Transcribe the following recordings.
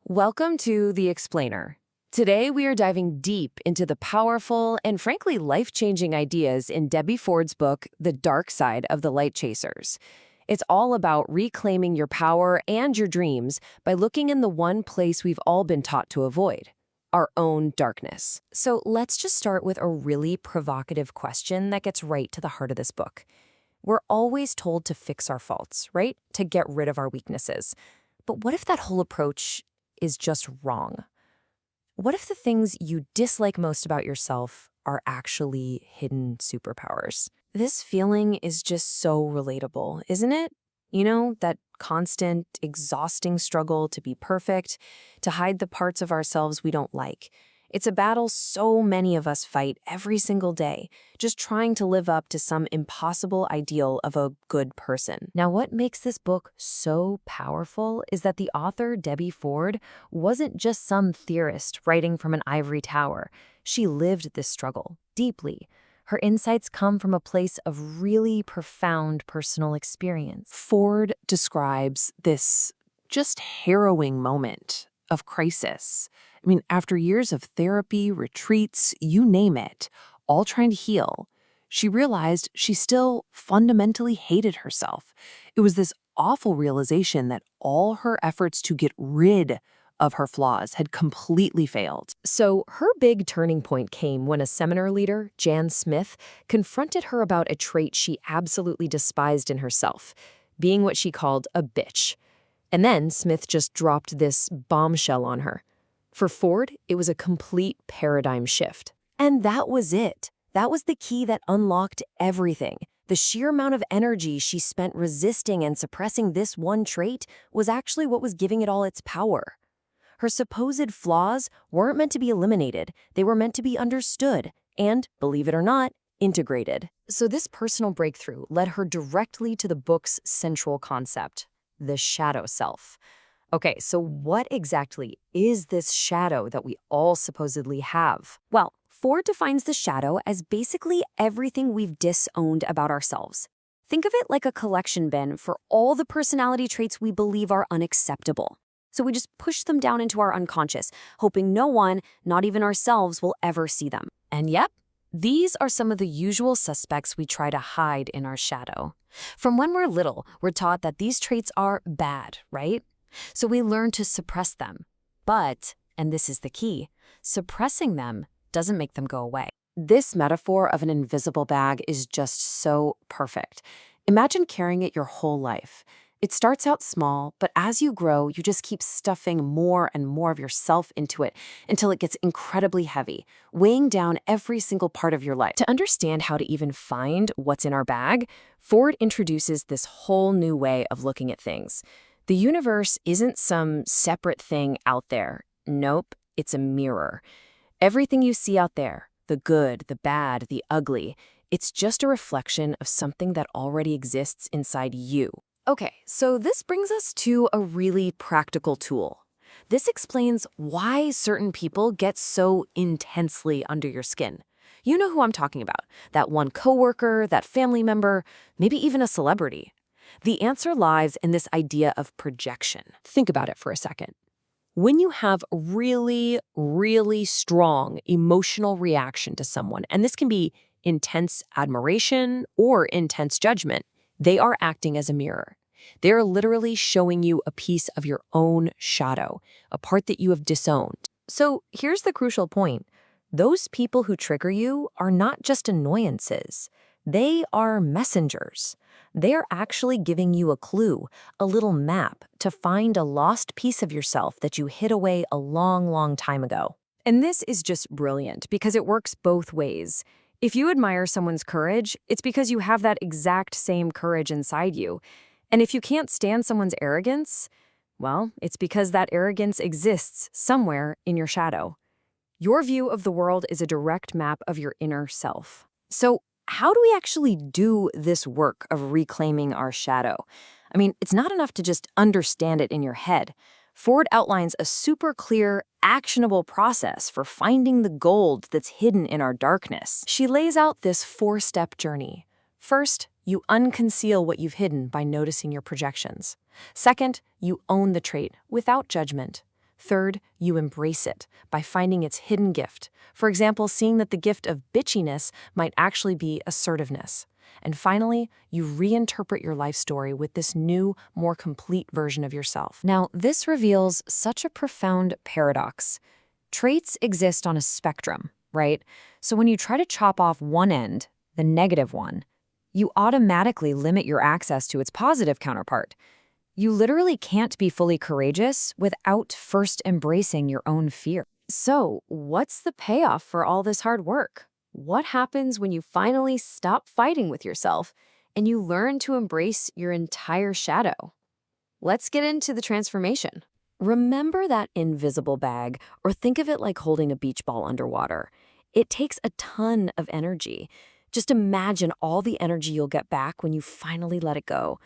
Welcome to The Explainer. Today we are diving deep into the powerful and frankly life-changing ideas in Debbie Ford's book, The Dark Side of the Light Chasers. It's all about reclaiming your power and your dreams by looking in the one place we've all been taught to avoid, our own darkness. So let's just start with a really provocative question that gets right to the heart of this book. We're always told to fix our faults, right? To get rid of our weaknesses. But what if that whole approach is just wrong? What if the things you dislike most about yourself are actually hidden superpowers? This feeling is just so relatable, isn't it? You know, that constant, exhausting struggle to be perfect, to hide the parts of ourselves we don't like. It's a battle so many of us fight every single day, just trying to live up to some impossible ideal of a good person. Now, what makes this book so powerful is that the author, Debbie Ford, wasn't just some theorist writing from an ivory tower. She lived this struggle deeply. Her insights come from a place of really profound personal experience. Ford describes this just harrowing moment of crisis. I mean, after years of therapy, retreats, you name it, all trying to heal, she realized she still fundamentally hated herself. It was this awful realization that all her efforts to get rid of her flaws had completely failed. So her big turning point came when a seminar leader, Jan Smith, confronted her about a trait she absolutely despised in herself, being what she called a bitch. And then Smith just dropped this bombshell on her. For Ford, it was a complete paradigm shift. And that was it. That was the key that unlocked everything. The sheer amount of energy she spent resisting and suppressing this one trait was actually what was giving it all its power. Her supposed flaws weren't meant to be eliminated. They were meant to be understood and, believe it or not, integrated. So this personal breakthrough led her directly to the book's central concept, the shadow self. Okay, so what exactly is this shadow that we all supposedly have? Well, Ford defines the shadow as basically everything we've disowned about ourselves. Think of it like a collection bin for all the personality traits we believe are unacceptable. So we just push them down into our unconscious, hoping no one, not even ourselves, will ever see them. And yep, these are some of the usual suspects we try to hide in our shadow. From when we're little, we're taught that these traits are bad, right? So we learn to suppress them. But, and this is the key, suppressing them doesn't make them go away. This metaphor of an invisible bag is just so perfect. Imagine carrying it your whole life. It starts out small, but as you grow, you just keep stuffing more and more of yourself into it until it gets incredibly heavy, weighing down every single part of your life. To understand how to even find what's in our bag, Ford introduces this whole new way of looking at things. The universe isn't some separate thing out there. Nope, it's a mirror. Everything you see out there, the good, the bad, the ugly, it's just a reflection of something that already exists inside you. Okay, so this brings us to a really practical tool. This explains why certain people get so intensely under your skin. You know who I'm talking about. That one coworker, that family member, maybe even a celebrity. The answer lies in this idea of projection. Think about it for a second. When you have a really, really strong emotional reaction to someone, and this can be intense admiration or intense judgment, they are acting as a mirror. They're literally showing you a piece of your own shadow, a part that you have disowned. So here's the crucial point. Those people who trigger you are not just annoyances. They are messengers. They're actually giving you a clue, a little map to find a lost piece of yourself that you hid away a long, long time ago. And this is just brilliant because it works both ways. If you admire someone's courage, it's because you have that exact same courage inside you. And if you can't stand someone's arrogance, well, it's because that arrogance exists somewhere in your shadow. Your view of the world is a direct map of your inner self. So, how do we actually do this work of reclaiming our shadow? I mean, it's not enough to just understand it in your head. Ford outlines a super clear, actionable process for finding the gold that's hidden in our darkness. She lays out this 4-step journey. First, you unconceal what you've hidden by noticing your projections. Second, you own the trait without judgment. Third, you embrace it by finding its hidden gift. For example, seeing that the gift of bitchiness might actually be assertiveness. And finally, you reinterpret your life story with this new, more complete version of yourself. Now, this reveals such a profound paradox. Traits exist on a spectrum, right? So when you try to chop off one end, the negative one, you automatically limit your access to its positive counterpart. You literally can't be fully courageous without first embracing your own fear. So, what's the payoff for all this hard work? What happens when you finally stop fighting with yourself and you learn to embrace your entire shadow? Let's get into the transformation. Remember that invisible bag, or think of it like holding a beach ball underwater. It takes a ton of energy. Just imagine all the energy you'll get back when you finally let it go.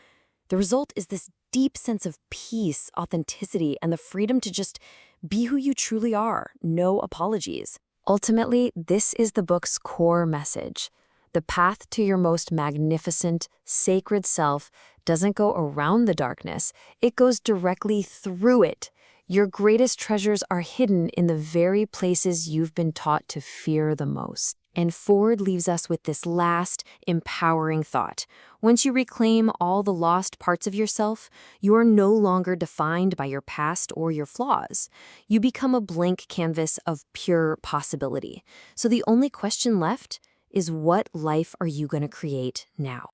The result is this deep sense of peace, authenticity, and the freedom to just be who you truly are, no apologies. Ultimately, this is the book's core message. The path to your most magnificent, sacred self doesn't go around the darkness, it goes directly through it. Your greatest treasures are hidden in the very places you've been taught to fear the most. And Ford leaves us with this last, empowering thought. Once you reclaim all the lost parts of yourself, you are no longer defined by your past or your flaws. You become a blank canvas of pure possibility. So the only question left is, what life are you going to create now?